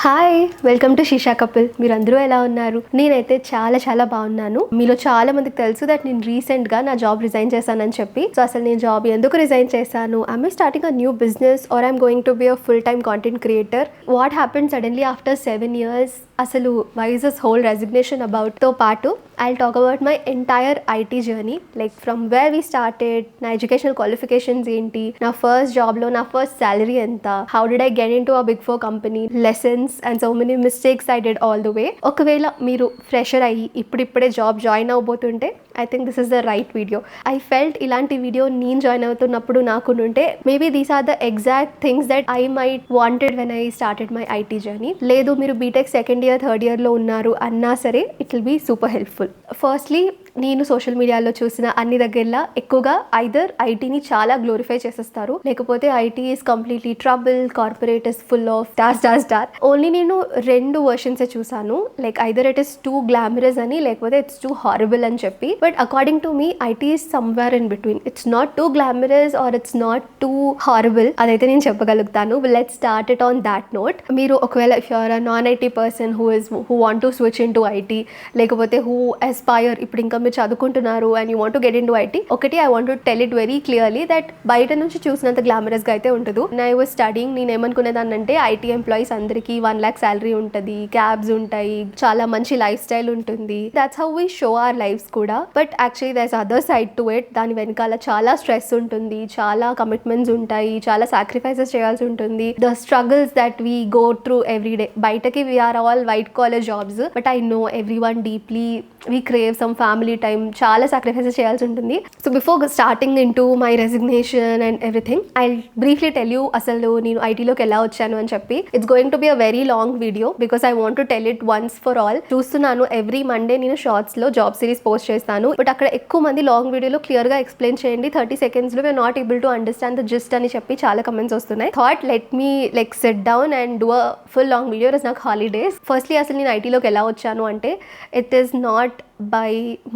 Hi, welcome to Shisha couple. మీరందరూ ఎలా ఉన్నారు? నేనైతే చాలా బాగున్నాను. మీలో చాలా మందికి తెలుసు దట్ నేను రీసెంట్గా నా జాబ్ రిజైన్ చేశానని చెప్పి. సో అసలు నేను జాబ్ ఎందుకు రిజైన్ చేశాను? I starting a new business or I'm going to be a full time content creator? What happen suddenly after 7 years? అసలు why is this whole resignation అబౌట్తో పాటు I talk about my entire IT journey, like from where we started, నా educational qualifications ఏంటి, నా first జాబ్లో నా first salary ఎంత, how did I get in to a big 4 company, lessons and so many mistakes I did all the way. ఒకవేళ మీరు fresher అయ్యి ఇప్పుడిప్పుడే జాబ్ జాయిన్ అవబోతుంటే I think this is the right video. I felt ఇలాంటి video నేను join అవుతున్నప్పుడు నాకుంటే maybe these are the exact things that I might wanted when I started my IT journey. లేదు మీరు బీటెక్ సెకండ్ ఇయర్ థర్డ్ ఇయర్లో ఉన్నారు అన్నా సరే it will be super helpful. Firstly నేను సోషల్ మీడియాలో చూసిన అన్ని దగ్గరలా ఎక్కువగా ఐదర్ ఐటీని చాలా గ్లోరిఫై చేసేస్తారు, లేకపోతే IT is completely trouble, corporate is full of star. Only నేను రెండు వర్షన్సే చూసాను, like either it is too glamorous అని, లేకపోతే ఇట్స్ టూ హారబుల్ అని చెప్పి. But according to me IT is somewhere in between. It's not too glamorous or it's not too horrible, అదైతే నేను చెప్పగలుగుతాను. Let's start it on that note. మీరు ఒకవేళ if you're a non IT person who want to switch in to IT, లేకపోతే who aspire, ఇప్పుడు ఇంకా మీరు చదువుకుంటున్నారు and you want to get in to IT, ఒకటి I want to tell it very clearly that బయట నుంచి చూసినంత గ్లామరస్గా అయితే ఉంటుంది. ఐ వాజ్ స్టడీయింగ్, నేను ఏమనుకునేదాన్నంటే ఐటీ ఎంప్లాయీస్ అందరికీ 1 lakh శాలరీ ఉంటుంది, క్యాబ్స్ ఉంటాయి, చాలా మంచి లైఫ్ స్టైల్ ఉంటుంది, that's how we show our lives కూడా. But actually there is other side to it. దాని వెనకాల చాలా స్ట్రెస్ ఉంటుంది, చాలా కమిట్మెంట్స్ ఉంటాయి, చాలా సాక్రిఫైసెస్ చేయాల్సి ఉంటుంది. The struggles that we go through every day. బయటకి we're all white collar jobs, but I know every one deeply we crave some family time, చాలా సాక్రిఫైసెస్ చేయాల్సి ఉంటుంది. So before starting in to my resignation and everything, I briefly tell you అసలు నేను ఐటీలోకి ఎలా వచ్చాను అని చెప్పి. It's going to be a very long video because I want to tell it once for all. చూస్తున్నాను ఎవ్రీ మండే నేను షార్ట్స్లో జాబ్ సిరీస్ పోస్ట్ చేస్తాను, బట్ అక్కడ ఎక్కువ మంది లాంగ్ వీడియోలో క్లియర్గా ఎక్స్ప్లెయిన్ చేయండి, 30 secondsలో we're not able to understand the gist అని చెప్పి చాలా కమెంట్స్ వస్తున్నాయి. Thought let me like sit down and do a full long video. It's నాకు హాలిడేస్. ఫస్ట్లీ అసలు నేను ఐటీలోకి ఎలా వచ్చాను అంటే it is not by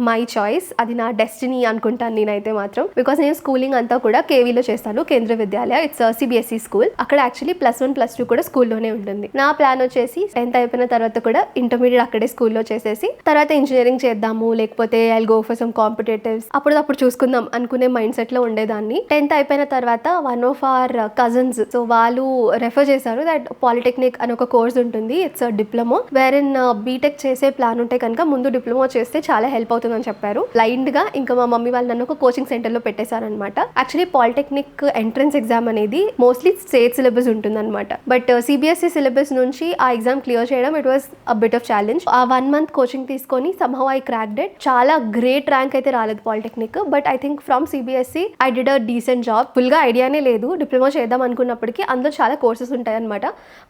my choice, అది నా డెస్టినీ అనుకుంటాను నేనైతే మాత్రం. బికాస్ నేను స్కూలింగ్ అంతా కూడా కేవీలో చేస్తాను, Kendriya Vidyalaya. It's CBSE school. అక్కడ యాక్చువల్లీ +1 +2 కూడా స్కూల్లోనే ఉంటుంది. నా ప్లాన్ వచ్చేసి 10th అయిపోయిన తర్వాత కూడా ఇంటర్మీడియట్ అక్కడే స్కూల్లో చేసేసి తర్వాత ఇంజనీరింగ్ చేద్దాము, లేకపోతే I go for some competitives, అప్పుడు చూసుకుందాం అనుకునే మైండ్ సెట్లో ఉండేదాన్ని. 10th అయిపోయిన తర్వాత one of our cousins, so వాళ్ళు రెఫర్ చేశారు దట్ పాలిటెక్నిక్ అని ఒక కోర్స్ ఉంటుంది, it's diploma, where in BTech చేసే ప్లాన్ ఉంటే కనుక ముందు డిప్లొమా చేస్తే చాలా హెల్ప్ అవుతుందని చెప్పారు. బ్లైండ్ గా ఇంకా మా మమ్మీ వాళ్ళు నన్ను ఒక కోచింగ్ సెంటర్ లో పెట్టేశారనమాట. యాక్చువల్లీ పాలిటెక్నిక్ ఎంట్రన్స్ ఎగ్జామ్ అనేది మోస్ట్లీ స్టేట్ సిలబస్ ఉంటుందన్నమాట, బట్ సిబిఎస్ఈ సిలబస్ నుంచి ఆ ఎగ్జామ్ క్లియర్ చేయడం it was a bit of challenge. ఆ 1 month కోచింగ్ తీసుకొని సమ్హౌ ఐ క్రాక్డ్ ఇట్. చాలా గ్రేట్ ర్యాంక్ అయితే రాలేదు polytechnic, but I think from CBSE I did a decent job. Full గా ఐడియానే లేదు డిప్లొమా చేద్దాం అనుకున్నప్పటికీ. అందులో చాలా కోర్సెస్ ఉంటాయన్నమాట,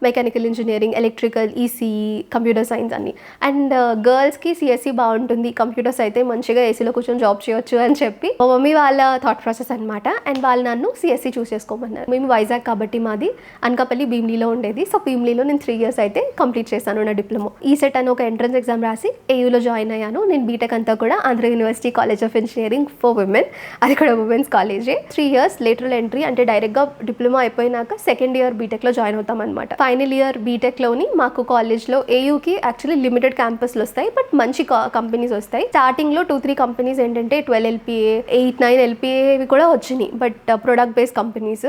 mechanical engineering, electrical, ECE, computer science అన్ని. అండ్ గర్ల్స్ కి సిఎస్ఈ బాగుంటుంది, కంప్యూటర్స్ అయితే మంచిగా ఏసీలో కూర్చొని జాబ్ చేయొచ్చు అని చెప్పి మా మమ్మీ వాళ్ళ థాట్ ప్రాసెస్ అనమాట. అండ్ వాళ్ళు నన్ను సిఎస్ఈ చూస్ చేసుకోమన్నారు. మేము వైజాగ్ కాబట్టి మాది అనకాపల్లి భీమ్లీలో ఉండేది. సో భీమ్లీలో నేను 3 years అయితే కంప్లీట్ చేశాను నా డిప్లొమా. ఈసెట్ అని ఒక ఎంట్రన్స్ ఎగ్జామ్ రాసి ఏయూలో జాయిన్ అయ్యాను. నేను బీటెక్ అంతా కూడా Andhra university college of engineering for women, అది కూడా ఉమెన్స్ కాలేజే. 3 years లేటరల్ ఎంట్రీ, అంటే డైరెక్ట్గా డిప్లొమా అయిపోయినాక సెకండ్ ఇయర్ బీటెక్లో జాయిన్ అవుతాం అనమాట. ఫైనల్ ఇయర్ బీటెక్లోని మాకు కాలేజ్లో ఏయూకి యాక్చువల్లీ లిమిటెడ్ క్యాంపస్లు వస్తాయి, బట్ మంచి కంపెనీస్ వస్తాయి. స్టార్టింగ్ లో 2-3 కంపెనీస్ ఏంటంటే 12 LPA, 8-9 LPA కూడా వచ్చినాయి, బట్ ప్రొడక్ట్ బేస్డ్ కంపెనీస్.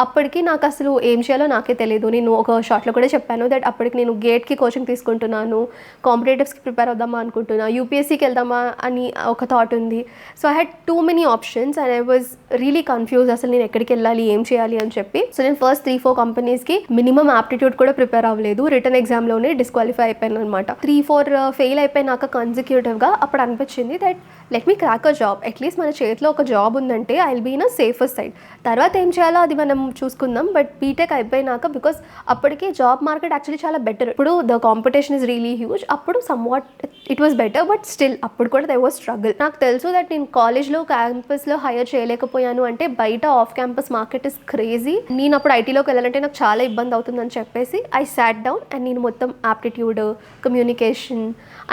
అప్పటికి నాకు అసలు ఏం చేయాలో నాకే తెలియదు. నేను ఒక షార్ట్లో కూడా చెప్పాను దట్ అప్పటికి నేను గేట్కి కోచింగ్ తీసుకుంటున్నాను, కాంపిటేటివ్స్కి ప్రిపేర్ అవుదామా అనుకుంటున్నా, యూపీఎస్సీకి వెళ్దామా అని ఒక థాట్ ఉంది. So I had too many options and I was really confuse అసలు నేను ఎక్కడికి వెళ్ళాలి, ఏం చేయాలి అని చెప్పి. సో నేను ఫస్ట్ 3-4 కంపెనీస్కి మినిమం ఆప్టిట్యూడ్ కూడా ప్రిపేర్ అవ్వలేదు, రిటర్న్ ఎగ్జామ్లోనే డిస్క్వాలిఫై అయిపోయాను అనమాట. 3-4 ఫెయిల్ అయిపోయినాక కన్సిక్యూటివ్గా అప్పుడు అనిపించింది that let me crack a job. At least మన చేతిలో ఒక జాబ్ ఉందంటే I will be in a safer side. తర్వాత ఏం చేయాలో అది మనం చూసుకుందాం. బట్ బీటెక్ అయిపోయినాక బికాస్ అప్పటికే జాబ్ మార్కెట్ యాక్చువల్లీ చాలా బెటర్. ఇప్పుడు the competition is really huge. అప్పుడు somewhat it was better, but still అప్పుడు కూడా దే వాజ్ స్ట్రగుల్. నాకు తెలుసు దట్ నేను కాలేజ్లో క్యాంపస్లో హైర్ చేయలేకపోయాను అంటే బయట off campus market is crazy. నేను అప్పుడు ఐటీలోకి వెళ్ళాలంటే నాకు చాలా ఇబ్బంది అవుతుందని చెప్పేసి ఐ సాట్ డౌన్ అండ్ నేను మొత్తం ఆప్టిట్యూడ్, కమ్యూనికేషన్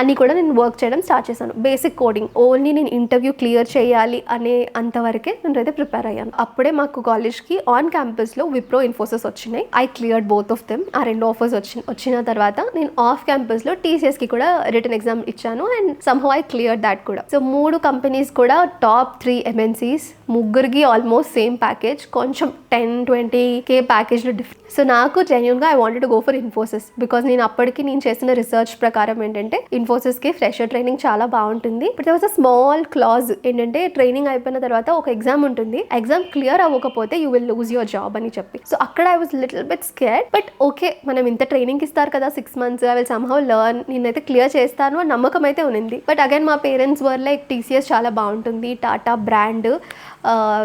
అన్నీ కూడా నేను వర్క్ చేయడం స్టార్ట్ చేశాను. బేసిక్ కోడింగ్ ఓన్లీ నేను ఇంటర్వ్యూ క్లియర్ చేయాలి అనే అంతవరకే నేను అయితే ప్రిపేర్ అయ్యాను. అప్పుడే మాకు కాలేజ్కి ఆన్ క్యాంపస్లో విప్రో, ఇన్ఫోసిస్ వచ్చినాయి. I cleared both of them. ఆ 2 ఆఫర్స్ వచ్చిన తర్వాత నేను ఆఫ్ క్యాంపస్లో టీసీఎస్కి కూడా రిటర్న్ ఎగ్జామ్ ఇచ్చాను and somehow I clear that కూడా. సో 3 కంపెనీస్ కూడా టాప్ 3 MNCs, ముగ్గురికి ఆల్మోస్ట్ సేమ్ ప్యాకేజ్, కొంచెం 10-20K ప్యాకేజ్లో డిఫరెంట్. సో నాకు జెన్యూన్గా I wanted to go for Infosys because నేను అప్పటికి నేను చేసిన రీసెర్చ్ ప్రకారం ఏంటంటే ఇన్ఫోసిస్కి ఫ్రెషర్ ట్రైనింగ్ చాలా బాగుంటుంది. But there was a small clause ఏంటంటే ట్రైనింగ్ అయిపోయిన తర్వాత ఒక ఎగ్జామ్ ఉంటుంది, ఎగ్జామ్ క్లియర్ అవ్వకపోతే you will lose your job అని చెప్పి. సో అక్కడ I was little bit scared, but okay మనం ఇంత ట్రైనింగ్ ఇస్తారు కదా 6 months, I will somehow learn, నేనైతే క్లియర్ చేస్తాను అని నమ్మకం అయితే ఉంది. బట్ అగైన్ మా పేరెంట్స్ వర్ లైక్ టీసీఎస్ చాలా బాగుంటుంది, టాటా బ్రాండ్,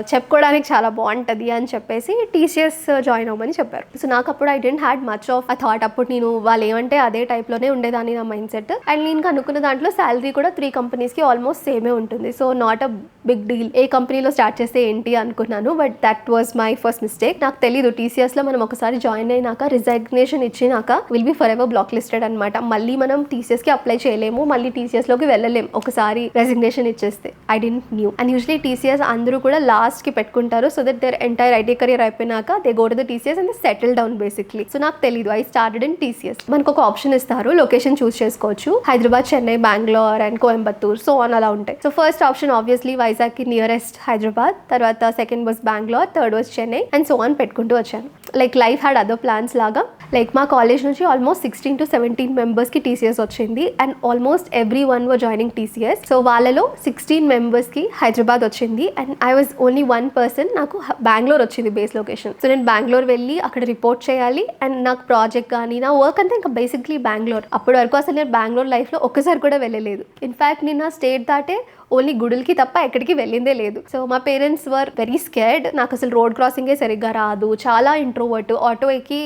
చెప్పుకోవడానికి చాలా బాగుంటుంది అని చెప్పేసి టీసీఎస్ జాయిన్ అవ్వమని చెప్పారు. సో నాకు అప్పుడు I didn't had much of a thought. అప్పుడు నేను వాళ్ళు ఏమంటే అదే టైప్లోనే ఉండేదాన్ని నా మైండ్ సెట్. అండ్ నేను అనుకున్న దాంట్లో శాలరీ కూడా 3 కంపెనీస్కి ఆల్మోస్ట్ సేమే ఉంటుంది. So not a big deal, ఏ కంపెనీలో స్టార్ట్ చేస్తే ఏంటి అనుకున్నాను. But that was my first mistake. నాకు తెలీదు టీసీఎస్లో మనం ఒకసారి జాయిన్ అయినాక రిజైగ్నేషన్ ఇచ్చినాక will be forever blacklisted అనమాట. మళ్ళీ మనం టీసీఎస్కి అప్లై చేయలేము, మళ్ళీ టీసీఎస్లోకి వెళ్ళలేము ఒకసారి రెసిగ్నేషన్ ఇచ్చేస్తే. I didn't knew. And usually TCS అందరూ కూడా లాస్ట్కి పెట్టుకుంటారు so that there entire IT career అయిపోయినాక they go to the TCS and they settle down basically. So నాకు తెలీదు. I started in TCS. మనకు ఒక ఆప్షన్ ఇస్తారు, లొకేషన్ చూస్ చేసుకోవచ్చు, Hyderabad, Chennai, Bengaluru and Coimbatore, so on అలా ఉంటాయి. సో ఫస్ట్ ఆప్షన్ ఆబ్వియస్లీ వైజాగ్కి నియరెస్ట్ హైదరాబాద్, తర్వాత second was Bengaluru, third was Chennai and so on పెట్టుకుంటూ వచ్చాను. Like life had other plans లాగా. లైక్ మా కాలేజ్ నుంచి ఆల్మోస్ట్ 16 to 17 మెంబర్స్కి టీసీఎస్ వచ్చింది and almost every one were joining TCS. So వాళ్ళలో 16 మెంబర్స్కి హైదరాబాద్ వచ్చింది and I was only 1 person, నాకు బెంగళూరు వచ్చింది బేస్ లొకేషన్. సో నేను బెంగళూరు వెళ్ళి అక్కడ రిపోర్ట్ చేయాలి అండ్ నాకు ప్రాజెక్ట్ కానీ నా వర్క్ అంతా ఇంకా బేసిక్లీ బెంగళూరు. అప్పటి వరకు అసలు నేను బెంగళూరు లైఫ్లో ఒక్కసారి కూడా వెళ్ళలేదు. ఇన్ఫ్యాక్ట్ నేను నా స్టేట్ దాటే ఓన్లీ గుడులకి తప్ప ఎక్కడికి వెళ్ళిందే లేదు. సో మా పేరెంట్స్ వర్ వెరీ స్కేర్డ్. నాకు అసలు రోడ్ క్రాసింగే సరిగ్గా రాదు, చాలా ఇంట్రోవర్ట్, ఆటో ఎక్కి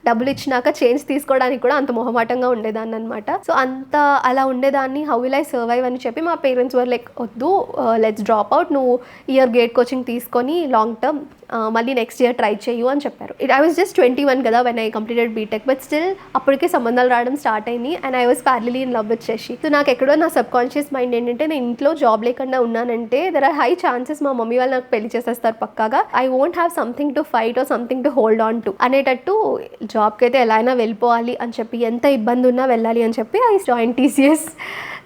డబ్బులు ఇచ్చినాక చేంజ్ తీసుకోవడానికి కూడా అంత మొహమాటంగా ఉండేదాన్ని అనమాట. సో అంత అలా ఉండేదాన్ని. హౌ విల్ ఐ సర్వైవ్ అని చెప్పి మా పేరెంట్స్ వర్ లైక్ వద్దు, లెట్స్ డ్రాప్ అవుట్, నువ్వు ఇయర్ గేట్ కోచింగ్ తీసుకొని లాంగ్ టర్మ్ మళ్ళీ నెక్స్ట్ ఇయర్ ట్రై చేయు అని చెప్పారు. ఐ వాజ్ జస్ట్ 21 కదా when I completed BTech, but still అప్పటికే సంబంధాలు రావడం స్టార్ట్ అయింది and I was purely in love with Shashi. So నాకు ఎక్కడో నా సబ్ కాన్షియస్ మైండ్ ఏంటంటే నేను ఇంట్లో జాబ్ లేకుండా ఉన్నానంటే దెర్ ఆర్ హై ఛాన్సెస్ మా మమ్మీ వాళ్ళు నాకు పెళ్లి చేసేస్తారు పక్కాగా. I won't have something to fight or something to hold on to అనేటట్టు జాబ్కి అయితే ఎలా అయినా వెళ్ళిపోవాలి అని చెప్పి, ఎంత ఇబ్బంది ఉన్నా వెళ్ళాలి అని చెప్పి I join TCS.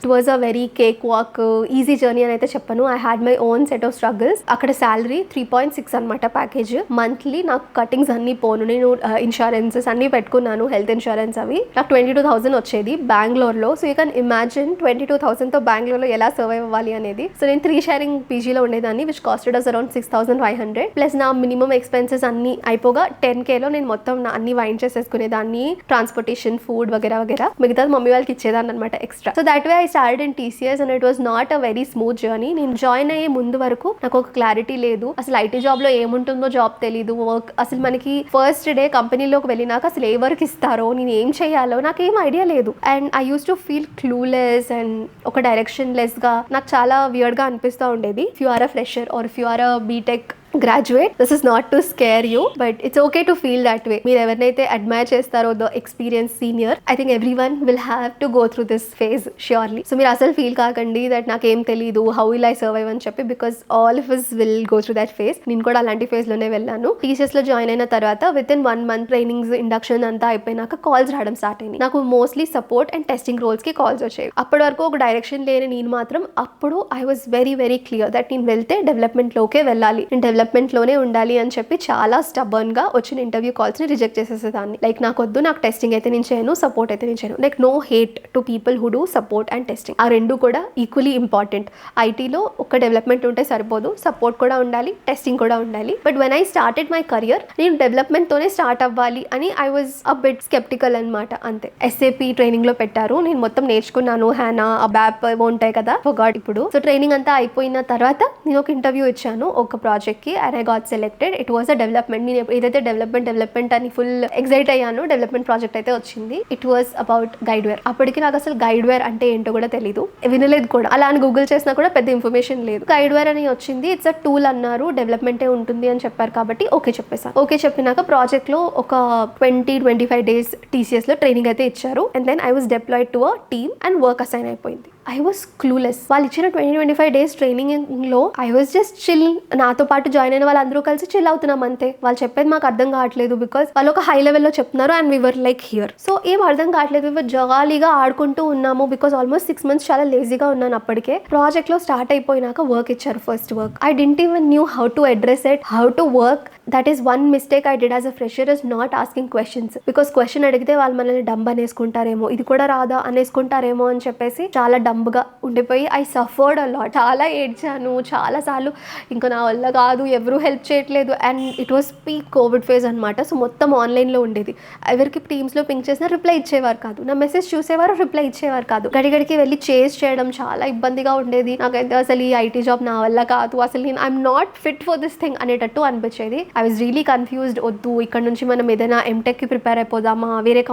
It was a very cake walk, easy journey అని అయితే చెప్పను. I had my own set of struggles. అక్కడ శాలరీ 3.6 అనమాట ప్యాకేజ్. మంత్లీ నాకు కటింగ్స్ అన్నీ పోను, నేను ఇన్సూరెన్సెస్ అన్నీ పెట్టుకున్నాను, హెల్త్ ఇన్సూరెన్స్ అవి. నాకు 22,000 వచ్చేది బెంగళూరులో. సో యూ కెన్ ఇమాజిన్ 22,000తో బెంగళూరులో ఎలా సర్వైవ్ అవ్వాలి అనేది. సో నేను 3 sharing పీజీలో ఉండేదాన్ని which costed us around 6,500 plus నా మినిమం ఎక్స్పెన్సెస్ అన్ని అయిపోగా 10Kలో నేను మొత్తం అన్ని వైండ్ చేసేసుకునేదాన్ని, ట్రాన్స్పోర్టేషన్, ఫుడ్ వగేరా వగేరా. మిగతాది మమ్మీ వాళ్ళకి ఇచ్చేదాన్ని అనమాట extra. So that way I started in TCS and it was not a very smooth journey. నేను జాయిన్ అయ్యే ముందు వరకు నాకు ఒక క్లారిటీ లేదు, అసలు ఐటీ జాబ్లో ఏముంటుందో జాబ్ తెలీదు, వర్క్ అసలు మనకి ఫస్ట్ డే కంపెనీలోకి వెళ్ళినాక అసలు ఏ వర్క్ ఇస్తారో, నేను ఏం చేయాలో నాకేం ఐడియా లేదు. And I use to feel clueless and ఒక డైరెక్షన్ లెస్గా నాకు చాలా వియర్డ్గా అనిపిస్తూ ఉండేది. If you are a fresher or if you are a BTech graduate, this is not to scare you, but it's okay to feel that way. మీరు ఎవరినైతే admire చేస్తారో the experience senior, I think everyone will have to go through this phase surely. So మీరు అసలు feel కాకండి that నాకేం తెలీదు, how will I survive అని చెప్పి, because all of us will go through that phase. నేను కూడా అలాంటి ఫేజ్లోనే వెళ్ళాను. టీసీఎస్లో జాయిన్ అయిన తర్వాత within 1 month trainings, induction అంతా అయిపోయినాక కాల్స్ రావడం స్టార్ట్ అయింది. నాకు మోస్ట్లీ సపోర్ట్ అండ్ టెస్టింగ్ రోల్స్కి కాల్స్ వచ్చాయి. అప్పటి వరకు ఒక డైరెక్షన్ లేని నేను మాత్రం అప్పుడు I was very very clear that నేను వెళ్తే డెవలప్మెంట్లోకే వెళ్ళాలి, నేను డెవలప్మెంట్లోనే ఉండాలి అని చెప్పి చాలా స్టబర్న్ గా వచ్చిన ఇంటర్వ్యూ కాల్స్ ని రిజెక్ట్ చేసేసేదాన్ని. లైక్ నాకు వద్దు, నాకు టెస్టింగ్ అయితే నేను చేయను, సపోర్ట్ అయితే నేను చేయను. Like no hate to people who do support and testing. ఆ రెండు కూడా ఈక్వలీ ఇంపార్టెంట్. ఐటీలో ఒక డెవలప్మెంట్ ఉంటే సరిపోదు, సపోర్ట్ కూడా ఉండాలి, టెస్టింగ్ కూడా ఉండాలి. But when I started my career, నేను డెవలప్మెంట్ తోనే స్టార్ట్ అవ్వాలి అని I was a bit sceptical అనమాట. అంతే. ఎస్ఏపీ ట్రైనింగ్ లో పెట్టారు, నేను మొత్తం నేర్చుకున్నాను. హ్యానా, బ్యాప్ ఉంటాయి కదా, ఫర్గాట్ ఇప్పుడు. సో ట్రైనింగ్ అంతా అయిపోయిన తర్వాత నేను ఒక ఇంటర్వ్యూ ఇచ్చాను ఒక ప్రాజెక్ట్ కి. కి and I got selected. It was a development. నేను ఏదైతే డెవలప్మెంట్ అని ఫుల్ ఎక్సైట్ అయ్యాను. డెవలప్మెంట్ ప్రాజెక్ట్ అయితే వచ్చింది. It was about Guidewire. అప్పటికి నాకు అసలు గైడ్ వేర్ అంటే ఏంటో కూడా తెలీదు, వినలేదు కూడా. అలా అని గూగుల్ చేసినా కూడా పెద్ద ఇన్ఫర్మేషన్ లేదు. గైడ్ వేర్ అని వచ్చింది. ఇట్స్ అ టూల్ అన్నారు, డెవలప్మెంటే ఉంటుంది అని చెప్పారు కాబట్టి ఓకే చెప్పేసాను. ఓకే చెప్పినాక ప్రాజెక్ట్ లో ఒక 20-25 డేస్ TCS లో ట్రైనింగ్ అయితే ఇచ్చారు. And then I was deployed to a team and work assign అయిపోయింది. I was clueless. వాళ్ళు ఇచ్చిన 20-25 డేస్ ట్రైనింగ్ లో ఐ వాస్ జస్ట్ చిల్. నాతో పాటు జాయిన్ అయిన వాళ్ళందరూ కలిసి చిల్ అవుతున్నాం అంతే. వాళ్ళు చెప్పేది మాకు అర్థం కావట్లేదు బికాస్ వాళ్ళు ఒక హై లెవెల్లో చెప్తున్నారు and we were like here. So ఏం అర్థం కావట్లేదు, వీవర్ జాలీగా ఆడుకుంటూ ఉన్నాము బికాస్ ఆల్మోస్ట్ 6 months చాలా లేజీగా ఉన్నాను అప్పటికే. ప్రాజెక్ట్ లో స్టార్ట్ అయిపోయినాక వర్క్ ఇచ్చారు, first work. I didn't even new how to address it, how to work. That is one mistake I did as a fresher, is not asking questions. Because question అడిగితే వాళ్ళు మనల్ని dumb అనేసుకుంటారేమో, ఇది కూడా రాదా అనేసుకుంటారేమో అని చెప్పేసి చాలా డంబ్గా ఉండిపోయి ఐ సఫర్డ్ అ లాట్. చాలా ఏడ్చాను చాలా సార్లు. ఇంకా నా వల్ల కాదు, ఎవరు హెల్ప్ చేయట్లేదు. And it was peak Covid phase అనమాట. సో మొత్తం ఆన్లైన్లో ఉండేది. ఎవరికి టీమ్స్లో పింక్ చేసినా రిప్లై ఇచ్చేవారు కాదు. నా మెసేజ్ చూసేవారు, రిప్లై ఇచ్చేవారు కాదు. గడిగడికి వెళ్ళి చేజ్ చేయడం చాలా ఇబ్బందిగా ఉండేది. నాకైతే అసలు ఈ IT జాబ్ నా వల్ల కాదు, అసలు నేను I'm not fit for this thing అనేటట్టు అనిపించేది. I was really confused. వద్దు, ఇక్కడ నుంచి మనం ఏదైనా MTech కి ప్రిపేర్ అయిపోదామా, వేరే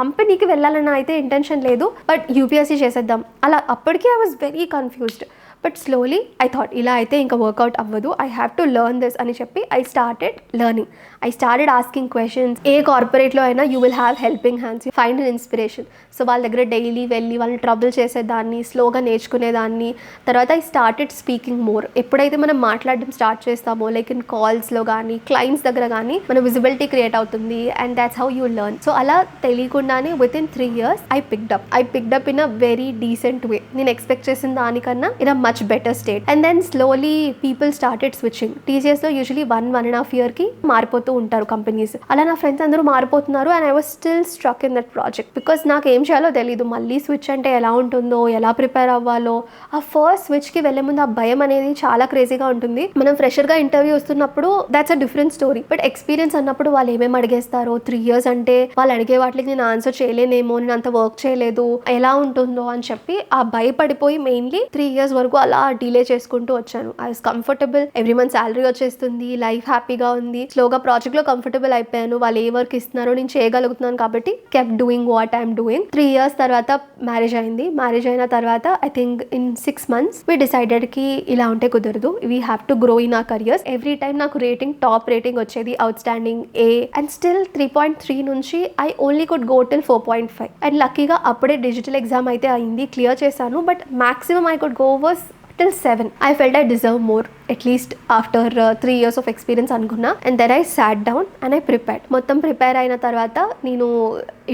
కంపెనీకి వెళ్ళాలన్న అయితే ఇంటెన్షన్ లేదు, బట్ UPSC చేసేద్దాం అలా. అప్పటికే I was very confused. But slowly I thought ఇలా అయితే ఇంకా వర్కౌట్ అవ్వదు, I have to learn this అని చెప్పి I started learning. I started asking questions. ఏ కార్పొరేట్లో అయినా you will have helping hands, find an inspiration. So వాళ్ళ దగ్గర డైలీ వెళ్ళి వాళ్ళని ట్రబుల్ చేసేదాన్ని, స్లోగా నేర్చుకునేదాన్ని. తర్వాత ఐ స్టార్టెడ్ స్పీకింగ్ మోర్. ఎప్పుడైతే మనం మాట్లాడడం స్టార్ట్ చేస్తామో, లైక్ ఇన్ కాల్స్లో కానీ క్లయింట్స్ దగ్గర కానీ మన విజిబిలిటీ క్రియేట్ అవుతుంది and that's how you learn. So అలా తెలియకుండానే within 3 years I picked up in a very decent way. నేను ఎక్స్పెక్ట్ చేసిన దానికన్నా in a much better state. And then slowly people started switching. TCS లో usually 1.5 year కి మారిపోతూ ఉంటారు companies. అలా నా ఫ్రెండ్స్ అందరూ మారిపోతున్నారు and I was still struck in that project because నాకు ఏం చేయాలో తెలియదు. మళ్ళీ స్విచ్ అంటే ఎలా ఉంటుందో, ఎలా ప్రిపేర్ అవ్వాలో. ఆ ఫస్ట్ స్విచ్కి వెళ్ళే ముందు ఆ భయం అనేది చాలా క్రేజీగా ఉంటుంది. మనం ఫ్రెషర్గా ఇంటర్వ్యూ వస్తున్నప్పుడు that's a different story. But experience అన్నప్పుడు వాళ్ళు ఏమేమి అడిగేస్తారో, 3 years అంటే వాళ్ళు అడిగే వాటికి నేను ఆన్సర్ చేయలేనేమో, నేను అంత వర్క్ చేయలేదు, ఎలా ఉంటుందో అని చెప్పి ఆ భయపడిపోయి మెయిన్లీ 3 years వరకు అలా డిలే చేసుకుంటూ వచ్చాను. I was comfortable, every month salary వచ్చేస్తుంది, లైఫ్ హ్యాపీగా ఉంది. స్లోగా ప్రాజెక్ట్ లో కంఫర్టబుల్ అయిపోయాను. వాళ్ళు ఏ వర్క్ ఇస్తున్నారో నేను చేయగలుగుతున్నాను కాబట్టి keep doing what I'm doing. 3 years తర్వాత మ్యారేజ్ అయింది. మ్యారేజ్ అయిన తర్వాత I think in 6 months we decided కి ఇలా ఉంటే కుదరదు, we have to grow in our careers. Every time నాకు టాప్ రేటింగ్ వచ్చేది, outstanding A, and still 3.3 నుంచి I only could go till 4.5. And లక్కీగా అప్పుడే డిజిటల్ ఎగ్జామ్ అయితే అయింది, క్లియర్ చేశాను. But maximum I could go was till 7. I felt I deserve more, at least after 3 years of experience అనుకున్నా. And then I sat down and I prepared. మొత్తం prepare అయిన తర్వాత నేను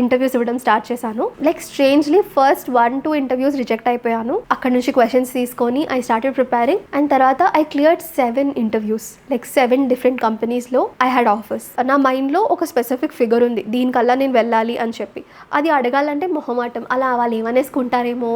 ఇంటర్వ్యూస్ ఇవ్వడం start చేశాను. Like strangely first 1-2 interviews reject అయిపోయాను. అక్కడ నుంచి క్వశ్చన్స్ తీసుకొని ఐ స్టార్టెడ్ ప్రిపేరింగ్. అండ్ తర్వాత I cleared 7 interviews, like 7 different కంపెనీస్లో ఐ హ్యాడ్ ఆఫర్స్. నా మైండ్లో ఒక స్పెసిఫిక్ ఫిగర్ ఉంది, దీనికల్లా నేను వెళ్ళాలి అని చెప్పి. అది అడగాలంటే మొహమాటం, అలా వాళ్ళు ఏమనేసుకుంటారేమో,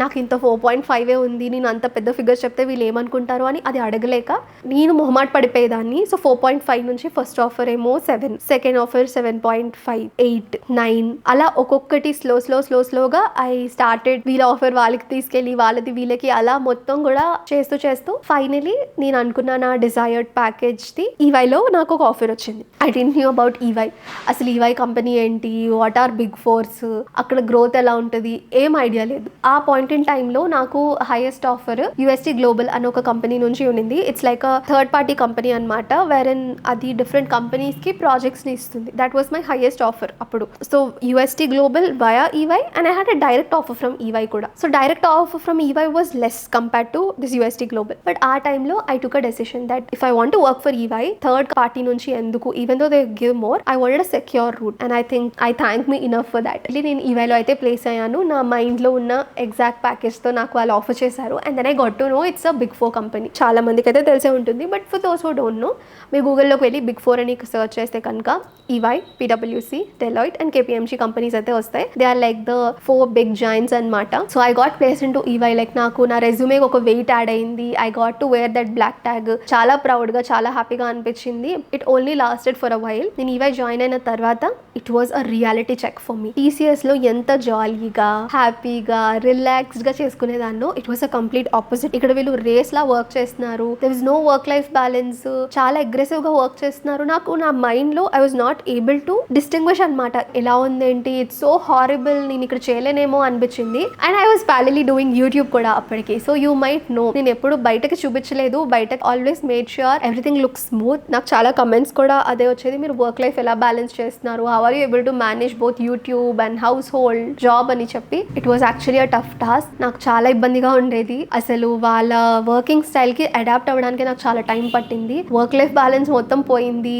నాకు ఇంత 4.5 ఉంది, నేను అంత పెద్ద ఫిగర్ చెప్తే వీళ్ళు ఏమనుకుంటారు అని అది అడగలేక నేను మొహమాట పడిపోయేదాన్ని. సో 4.5 నుంచి ఫస్ట్ ఆఫర్ ఏమో 7, సెకండ్ ఆఫర్ 7.5, 8, 9 అలా ఒక్కొక్కటి స్లోగా ఐ స్టార్టెడ్ వీళ్ళ ఆఫర్ వాళ్ళకి తీసుకెళ్ళి, వాళ్ళది వీళ్ళకి, అలా మొత్తం కూడా చేస్తూ ఫైనలీ నేను అనుకున్న నా డిజైర్డ్ ప్యాకేజ్ ది ఈవైలో నాకు ఒక ఆఫర్ వచ్చింది. I didn't knew about EY. అసలు ఈవై కంపెనీ ఏంటి, వాట్ ఆర్ బిగ్ ఫోర్స్, అక్కడ గ్రోత్ ఎలా ఉంటుంది, ఏం ఐడియా లేదు. ఆ పాయింట్ ఇన్ టైంలో నాకు హైయెస్ట్ ఆఫర్ UST గ్లోబల్ అని ఒక కంపెనీ నుంచి ఉన్నింది. It's like a third party company అనమాట, వేరెన్ అది డిఫరెంట్ కంపెనీస్ కి ప్రాజెక్ట్స్ ని ఇస్తుంది. That was my highest offer అప్పుడు. సో UST గ్లోబల్ via EY and I had a direct offer from EY కూడా. So direct offer from EY was less compared to this UST global. But ఆ టైంలో I took a decision that if I want to work for EY, third party నుంచి ఎందుకు, even though they give more, I wanted a secure route and I think I thank me enough for that. నేను EYలో అయితే place అయ్యాను. నా మైండ్లో ఉన్న exact ప్యాకేజ్తో నాకు వాళ్ళు ఆఫర్ చేశారు. And then I got to know it's a big 4 company. చాలా మందికి అయితే తెలిసే ఉంటుంది, but for those who don't know, మీరు గూగుల్లోకి వెళ్ళి బిగ్ 4 అని సర్చ్ చేస్తే కనుక EY, PwC, Deloitte and KPMG companies అయితే వస్తాయి. They are like the 4 big giants అనమాట. So I got placed into EY. Like నాకు నా రెజ్యూమే ఒక వెయిట్ యాడ్ అయింది. I got to wear that black tag. చాలా ప్రౌడ్గా, చాలా హ్యాపీగా అనిపించింది. It only lasted for a while. నేను EY జాయిన్ అయిన తర్వాత it was a reality check for me. TCSలో ఎంత జాలీగా, హ్యాపీగా, రిలాక్స్డ్గా చేసుకునేదాన్నో it was a complete opposite. ఇక్కడ వీళ్ళు రేస్లా వర్క్ చేస్తున్నారు, చేస్తున్నారు, there is no work life balance, చాలా అగ్రెసివ్ గా వర్క్ చేస్తున్నారు. నాకు నా మైండ్ లో I was not able to distinguish అనమాట, ఎలా ఉందేంటి, ఇట్స్ సో హారిబుల్, నేను ఇక్కడ చేయలేనేమో అనిపించింది. And I was ప్యారలీ doing YouTube కూడా అప్పటికి. సో యూ మైట్ నో, నేను ఎప్పుడు బయటకి చూపించలేదు, బయటకి always made sure everything looks smooth. నాకు చాలా కమెంట్స్ కూడా అదే వచ్చేది, మీరు వర్క్ లైఫ్ ఎలా బ్యాలెన్స్ చేస్తున్నారు, how are you able to manage both YouTube and household job అని చెప్పి. It was actually a tough task. నాకు చాలా ఇబ్బందిగా ఉండేది. అసలు వాళ్ళ వర్కింగ్ స్టైల్ కి అడాప్ట్ అవ్వడానికి నాకు చాలా టైం పట్టింది. వర్క్ లైఫ్ బ్యాలెన్స్ మొత్తం పోయింది.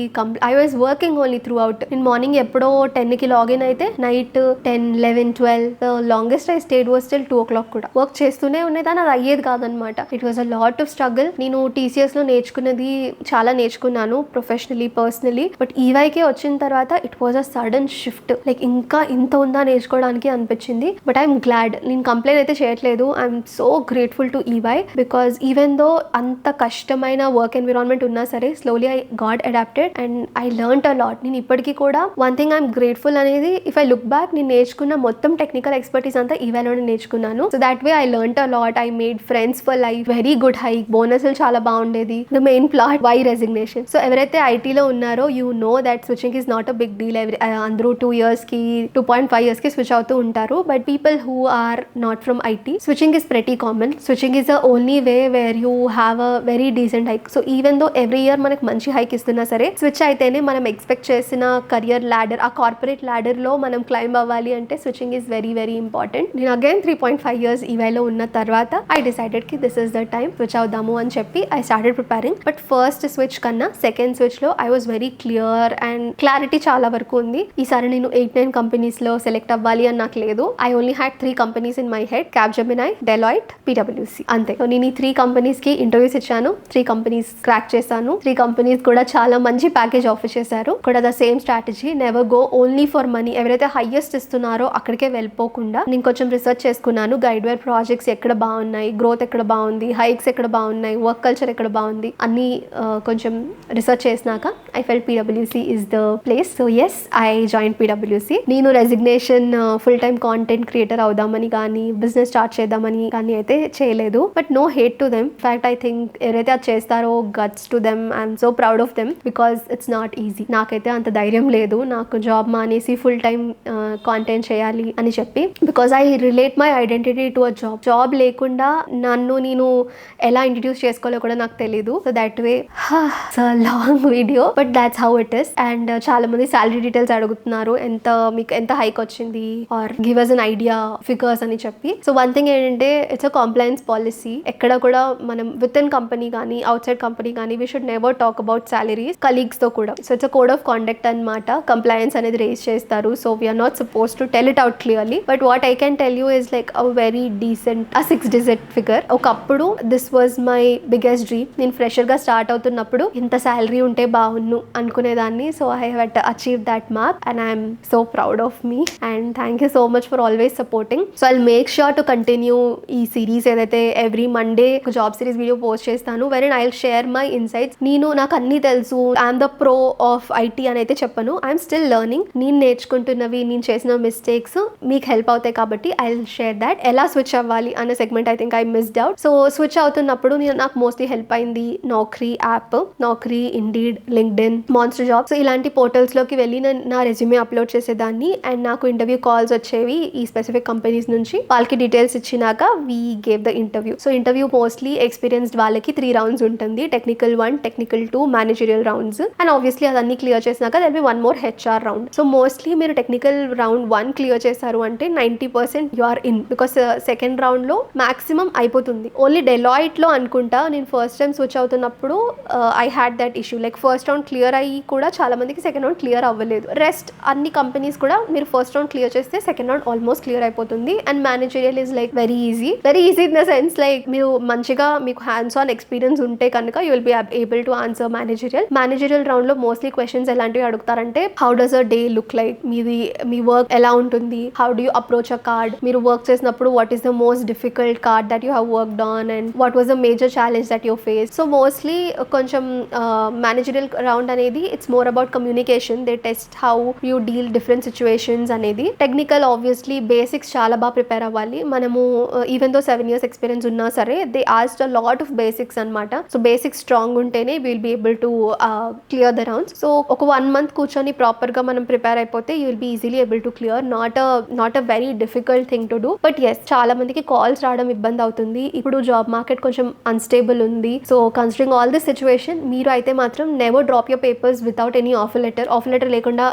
I was working only throughout. నేను మార్నింగ్ ఎప్పుడో 10 కి లాగిన్ అయితే night 10, 11, 12 the longest I stayed was still 2 o'clock కూడా వర్క్ చేస్తూనే ఉండేదాన్ని. అది అయ్యేది కాదనమాట. It was a lot of struggle. నేను TCS లో నేర్చుకున్నది చాలా నేర్చుకున్నాను ప్రొఫెషనలీ, పర్సనలీ. బట్ EYకే వచ్చిన తర్వాత it was a sudden shift. Like ఇంకా ఇంత ఉందా నేర్చుకోవడానికి అనిపించింది. But I'm glad. నేను కంప్లైంట్ అయితే చేయట్లేదు. I'm so grateful to EY because even though అంత కష్టమైన వర్క్ ఎన్విరాన్మెంట్ ఉన్నా సరే slowly I got adapted and I learned a lot. నేను ఇప్పటికీ కూడా వన్ థింగ్ ఐఎమ్ గ్రేట్ఫుల్ అనేది, ఇఫ్ ఐ లుక్ బ్యాక్, నేను నేర్చుకున్న మొత్తం టెక్నికల్ ఎక్స్పర్టీస్ అంతా EYలోనే నేర్చుకున్నాను. So that way I learned a lot. I made friends for life, very good hike, బోనస్లు చాలా బాగుండేది. The main plot why resignation. So ఎవరైతే ఐటీలో ఉన్నారో you know that switching is not a big deal. అందరూ 2 years కి 2.5 years కి switch అవుతూ ఉంటారు. But people who are not from IT, switching is pretty common. Switching is the only way where you have a very decent hike. So even though every year మనకి మంచి hike ఇస్తున్నా సరే, switch అయితేనే మనం expect చేసిన career ladder, ఆ corporate ladder లో మనం క్లైంబ్ అవ్వాలి అంటే switching is very very important. నేను అగైన్ 3.5 years EYలో ఉన్న తర్వాత ఐ డిసైడెడ్ కి this is the time switch అవుదాము అని చెప్పి I started preparing. But first switch కన్నా సెకండ్ స్విచ్ లో I was very clear and clarity చాలా వరకు ఉంది. ఈసారి నేను 8-9 కంపెనీస్ లో సెలెక్ట్ అవ్వాలి అని నాకు లేదు. I only had 3 companies in my head, Capgemini, Deloitte, PwC, అంతే. సో నేను ఈ 3 companies కి ఇంటర్వ్యూస్ ఇచ్చాను. 3 companies క్రాక్ చేశాను. 3 companies కూడా చాలా మంచి ప్యాకేజ్ ఆఫర్ చేశారు. కూడా the same strategy, never go only for money. ఎవరైతే హైయెస్ట్ ఇస్తున్నారో అక్కడికే వెళ్ళిపోకుండా నేను కొంచెం రీసెర్చ్ చేసుకున్నాను. గైడ్వేర్ ప్రాజెక్ట్స్ ఎక్కడ బాగున్నాయి, గ్రోత్ ఎక్కడ బాగుంది, హైక్స్ ఎక్కడ బాగున్నాయి, వర్క్ కల్చర్ ఎక్కడ బాగుంది అన్ని కొంచెం రీసెర్చ్ చేసినాక I felt PwC is the place. So yes, I joined PwC. నేను resignation full time content creator అవుదామని కానీ బిజినెస్ స్టార్ట్ చేద్దామని కానీ అయితే చేయలేదు. But no hate to them. Fact I think ఎవరైతే అది చేస్తారో guts to them. I'm so proud of them because it's not easy. నాకైతే అంత ధైర్యం లేదు. నాకు జాబ్ మానేసి ఫుల్ టైమ్ కాంటెంట్ చేయాలి అని చెప్పి, because I relate my identity to a job. Job లేకుండా నన్ను నేను ఎలా ఇంట్రడ్యూస్ చేసుకోవాలో కూడా నాకు తెలీదు. So that way long video but that's how it is. And చాలా మంది సాలరీ డీటెయిల్స్ అడుగుతున్నారు, మీకు ఎంత హైక్ వచ్చింది or give us an idea figures అని చెప్పి. సో వన్ థింగ్ ఏంటంటే ఇట్స్ అ కాంప్లైన్స్ పాలసీ. ఎక్కడ కూడా మనం విత్ ఇన్ కంపెనీ కానీ అవుట్ సైడ్ కంపెనీ కానీ we should never talk about salaries colleagues తో కూడా. So it's a code of conduct అనమాట. కంప్లైన్స్ అనేది రేస్ చేస్తారు. So we're not suppose to tell it out clearly. But what I can tell you is like a very decent 6-digit figure. ఒకప్పుడు this was my biggest dream. నేను fresher గా start అవుతున్నప్పుడు ఇంత salary ఉంటే బాగున్ను అనుకునేదాన్ని. So I have achieved that mark and I'm so proud of me and thank you so much for always supporting. So I'll make sure to continue ఈ series ఏదైతే every Monday job series video post చేస్తాను, very I will share my insights. నాకు అన్ని తెలుసు, I'm the pro of IT అని అయితే చెప్పను. I'm still learning. నేను నేర్చుకుంటున్నవి, నేను చేసిన మిస్టేక్స్ మీకు హెల్ప్ అవుతాయి కాబట్టి ఐ విల్ షేర్ దాట్. ఎలా స్విచ్ అవ్వాలి అనే segment I think I missed out. So switch అవుతున్నప్పుడు నాకు మోస్ట్లీ హెల్ప్ అయింది Naukri app, Naukri, Indeed, LinkedIn, Monster job. So ఇలాంటి పోర్టల్స్ లోకి వెళ్ళి నా రెజ్యూమే అప్లోడ్ చేసేదాన్ని అండ్ నాకు ఇంటర్వ్యూ కాల్స్ వచ్చేవి ఈ స్పెసిఫిక్ కంపెనీస్ నుంచి. వాళ్ళకి డీటెయిల్స్ ఇచ్చినాక we gave the interview. So interview mostly experienced వాళ్ళకి 3 rounds ఉంటుంది. Technical 1, technical 2, managerial rounds. And obviously అదన్నీ క్లియర్ చేసినాక there be 1 more HR round. So mostly మీరు టెక్నికల్ రౌండ్ 1 క్లియర్ చేశారు అంటే 90% you are in, because second round లో maximum అయిపోతుంది. Only Deloitte లో అనుకుంటా నేను ఫస్ట్ టైం స్విచ్ అవుతున్నప్పుడు I had that issue. Like first round clear అయ్యి కూడా చాలా మందికి సెకండ్ రౌండ్ క్లియర్ అవ్వలేదు. రెస్ట్ అన్ని కంపెనీస్ కూడా మీరు ఫస్ట్ రౌండ్ క్లియర్ చేస్తే సెకండ్ రౌండ్ ఆల్మోస్ట్ క్లియర్ అయిపోతుంది. And managerial is like very easy in the sense like మీరు మంచిగా మీకు హ్యాండ్స్ ఆన్ ఎక్స్పీరియన్స్ ఉంటే కనుక you will be able to answer managerial round లో మోస్ట్లీ క్వశ్చన్స్ ఎలాంటివి అడుగుతారంటే how does a day look like, మీ వర్క్ ఎలా ఉంటుంది, how do you approach a card, మీరు వర్క్ చేసినప్పుడు what is the most difficult card that you have worked on and what was the major challenge that you face. So mostly కొంచెం managerial round అనేది it's more about communication. They test how you deal different situations అనేది. Technical obviously basics చాలా బాగా prepare అవ్వాలి. మనము even though 7 years experience ఉన్నా సరే they asked a lot of basics basics అనమాట. సో బేసిక్స్ స్ట్రాంగ్ ఉంటేనే will be able to clear the rounds. So ఒక 1 month కూర్చొని ప్రాపర్ గా మనం ప్రిపేర్ అయిపోతే you will be easily able to clear. Not a very difficult thing to do. But yes, చాలా మందికి calls రావడం ఇబ్బంది అవుతుంది. ఇప్పుడు జాబ్ మార్కెట్ కొంచెం అన్స్టేబుల్ ఉంది. So considering all this situation, మీరు అయితే మాత్రం never drop your papers without any offer letter లేకుండా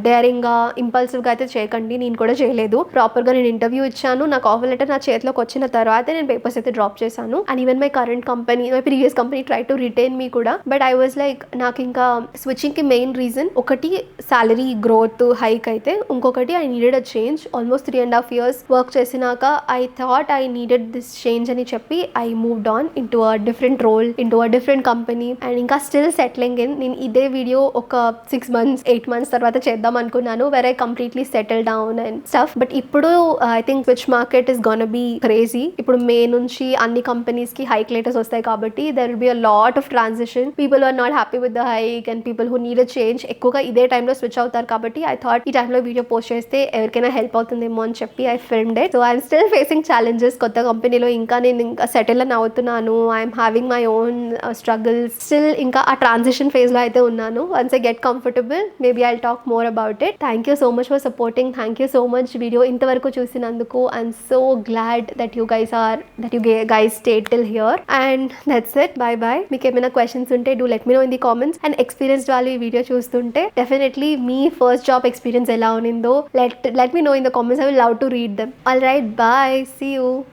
డేరింగ్ గా ఇంపల్సివ్ గా అయితే చేయకండి. నేను కూడా చేయలేదు. ప్రాపర్ గా నేను ఇంటర్వ్యూ ఇచ్చాను. నాకు ఆఫర్ లెటర్ నా చేతిలోకి వచ్చిన తర్వాత నేను పేపర్స్ అయితే డ్రాప్ చేశాను. And even my current company, my previous company try to retain me కూడా. బట్ ఐ వాజ్ లైక్, నాకు ఇంకా స్విచ్చింగ్ కి మెయిన్ రీజన్ ఒకటి సాలరీ గ్రోత్ హైక్ అయితే, ఇంకొకటి I needed a change. Almost 3.5 years work చేసినాక I thought I needed this change అని చెప్పి I moved on in to a different role, in to a different company. And ఇంకా still settling in. నేను ఇదే video ఒక 6 months 8 months తర్వాత చేద్దాం అనుకున్నాను, where I completely settle down and stuff. But ఇప్పుడు I think switch market is gonna be crazy. ఇప్పుడు May నుంచి అన్ని కంపెనీస్ కి హైక్ లెటర్స్ వస్తాయి కాబట్టి there will be a lot of transition. People are not happy with the hike and people who need a change ఎక్కువగా ఇదే టైంలో switch అవుతారు. కాబట్టి ఐ థాట్ ఈ టైంలో వీడియో పోస్ట్ చేస్తే ఎవరికైనా హెల్ప్ అవుతుందేమో అని చెప్పి I filmed it. So I'm still facing challenges. కొత్త కంపెనీలో ఇంకా నేను ఇంకా సెటిల్ అని అవుతున్నాను. I'm having my own struggles. Still ఇంకా ఆ ట్రాన్సిషన్ ఫేజ్ లో అయితే ఉన్నాను. Once I get comfortable maybe I'll talk more about it. Thank you so much for supporting. Thank you so much video ఇంతవరకు చూసినందుకు. I'm so glad that you guys stayed till here. And that's it. Bye by. మీకు ఏమైనా questions ఉంటే do let me know in the comments. And experienced వాళ్ళు ఈ video చూస్తుంటే definitely మీ first job experience ఎలా ఉన్నిందో let me know in the comments. I will love to read them. All right, bye, see you.